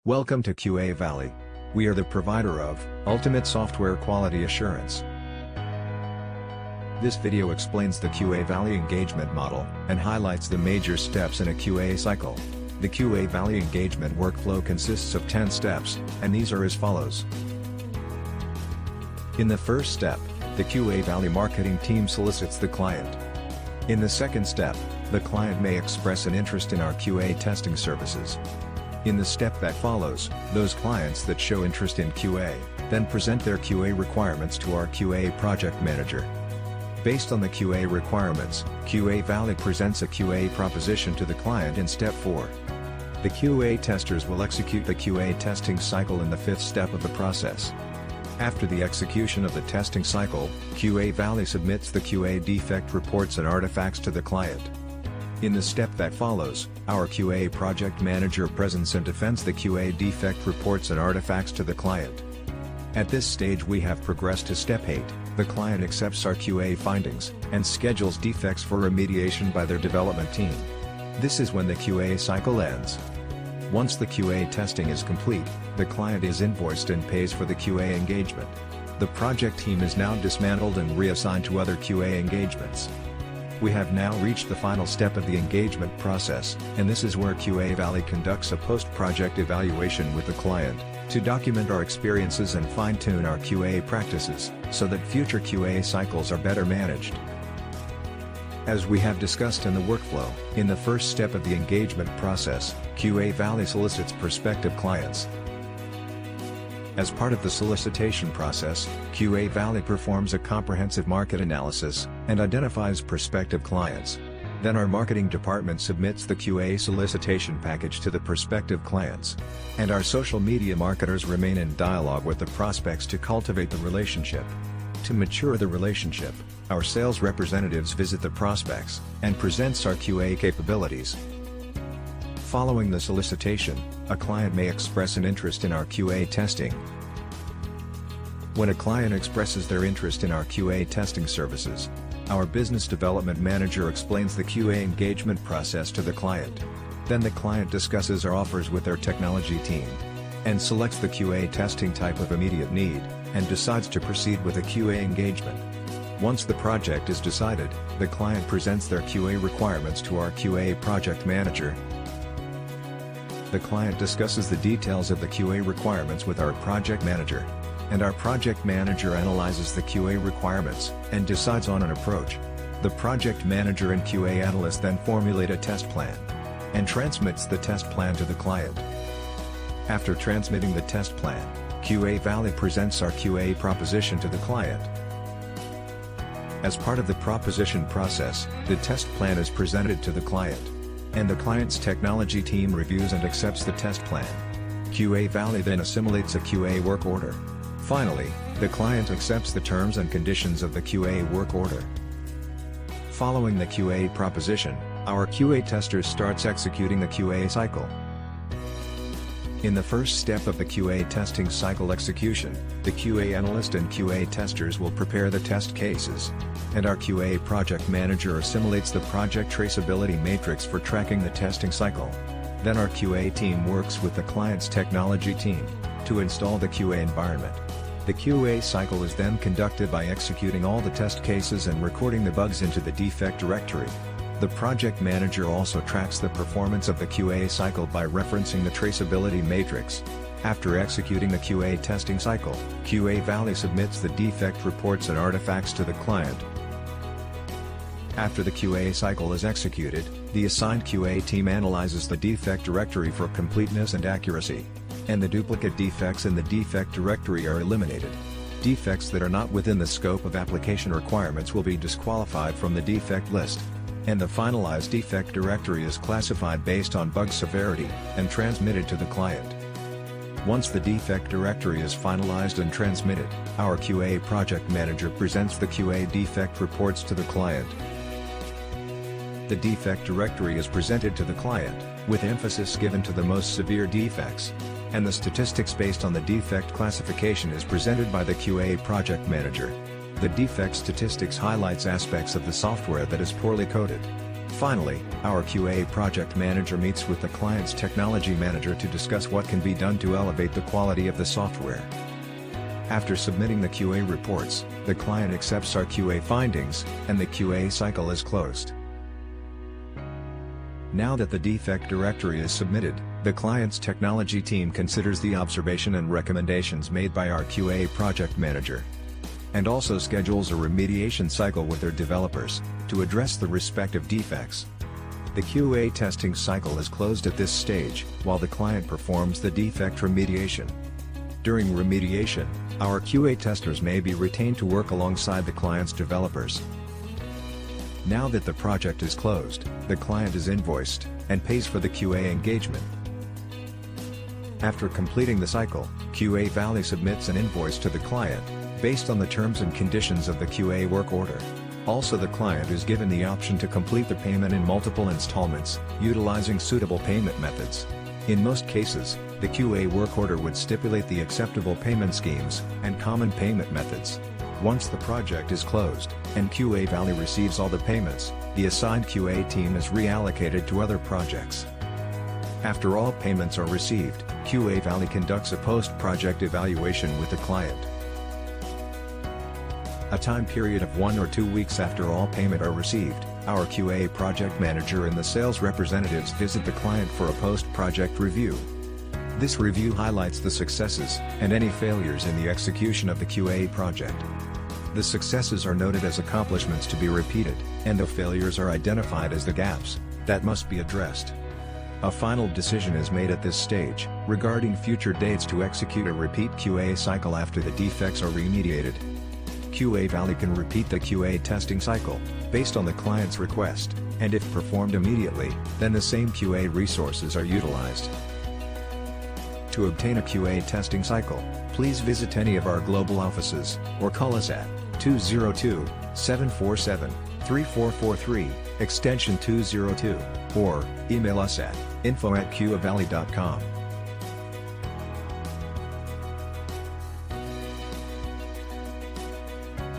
Welcome to QA Valley. We are the provider of ultimate software quality assurance. This video explains the QA Valley engagement model and highlights the major steps in a QA cycle. The QA Valley engagement workflow consists of 10 steps, and these are as follows. In the first step, the QA Valley marketing team solicits the client. In the second step, the client may express an interest in our QA testing services. In the step that follows, those clients that show interest in QA, then present their QA requirements to our QA project manager. Based on the QA requirements, QA Valley presents a QA proposition to the client in step 4. The QA testers will execute the QA testing cycle in the 5th step of the process. After the execution of the testing cycle, QA Valley submits the QA defect reports and artifacts to the client. In the step that follows, our QA project manager presents and defends the QA defect reports and artifacts to the client. At this stage we have progressed to step 8, the client accepts our QA findings, and schedules defects for remediation by their development team. This is when the QA cycle ends. Once the QA testing is complete, the client is invoiced and pays for the QA engagement. The project team is now dismantled and reassigned to other QA engagements. We have now reached the final step of the engagement process, and this is where QA Valley conducts a post-project evaluation with the client, to document our experiences and fine-tune our QA practices, so that future QA cycles are better managed. As we have discussed in the workflow, in the first step of the engagement process, QA Valley solicits prospective clients. As part of the solicitation process, QA Valley performs a comprehensive market analysis, and identifies prospective clients. Then our marketing department submits the QA solicitation package to the prospective clients. And our social media marketers remain in dialogue with the prospects to cultivate the relationship. To mature the relationship, our sales representatives visit the prospects, and presents our QA capabilities. Following the solicitation, a client may express an interest in our QA testing. When a client expresses their interest in our QA testing services, our business development manager explains the QA engagement process to the client. Then the client discusses our offers with their technology team, and selects the QA testing type of immediate need, and decides to proceed with a QA engagement. Once the project is decided, the client presents their QA requirements to our QA project manager. The client discusses the details of the QA requirements with our project manager, and our project manager analyzes the QA requirements, and decides on an approach. The project manager and QA analyst then formulate a test plan, and transmits the test plan to the client. After transmitting the test plan, QA Valley presents our QA proposition to the client. As part of the proposition process, the test plan is presented to the client, and the client's technology team reviews and accepts the test plan. QA Valley then assimilates a QA work order. Finally, the client accepts the terms and conditions of the QA work order. Following the QA proposition, our QA tester starts executing the QA cycle. In the first step of the QA testing cycle execution, the QA analyst and QA testers will prepare the test cases, and our QA project manager assimilates the project traceability matrix for tracking the testing cycle. Then our QA team works with the client's technology team to install the QA environment. The QA cycle is then conducted by executing all the test cases and recording the bugs into the defect directory. The project manager also tracks the performance of the QA cycle by referencing the traceability matrix. After executing the QA testing cycle, QA Valley submits the defect reports and artifacts to the client. After the QA cycle is executed, the assigned QA team analyzes the defect directory for completeness and accuracy, and the duplicate defects in the defect directory are eliminated. Defects that are not within the scope of application requirements will be disqualified from the defect list, and the finalized defect directory is classified based on bug severity, and transmitted to the client. Once the defect directory is finalized and transmitted, our QA project manager presents the QA defect reports to the client. The defect directory is presented to the client, with emphasis given to the most severe defects, and the statistics based on the defect classification is presented by the QA project manager. The defect statistics highlights aspects of the software that is poorly coded. Finally, our QA project manager meets with the client's technology manager to discuss what can be done to elevate the quality of the software. After submitting the QA reports, the client accepts our QA findings, and the QA cycle is closed. Now that the defect directory is submitted, the client's technology team considers the observation and recommendations made by our QA project manager, and also schedules a remediation cycle with their developers, to address the respective defects. The QA testing cycle is closed at this stage, while the client performs the defect remediation. During remediation, our QA testers may be retained to work alongside the client's developers. Now that the project is closed, the client is invoiced, and pays for the QA engagement. After completing the cycle, QA Valley submits an invoice to the client, based on the terms and conditions of the QA work order. Also, the client is given the option to complete the payment in multiple installments, utilizing suitable payment methods. In most cases, the QA work order would stipulate the acceptable payment schemes and common payment methods. Once the project is closed, and QA Valley receives all the payments, the assigned QA team is reallocated to other projects. After all payments are received, QA Valley conducts a post-project evaluation with the client. A time period of 1 or 2 weeks after all payment are received, our QA project manager and the sales representatives visit the client for a post-project review. This review highlights the successes and any failures in the execution of the QA project. The successes are noted as accomplishments to be repeated, and the failures are identified as the gaps that must be addressed. A final decision is made at this stage, regarding future dates to execute a repeat QA cycle after the defects are remediated. QA Valley can repeat the QA testing cycle, based on the client's request, and if performed immediately, then the same QA resources are utilized. To obtain a QA testing cycle, please visit any of our global offices, or call us at 202-747-3443, extension 202, or email us at info@qavalley.com.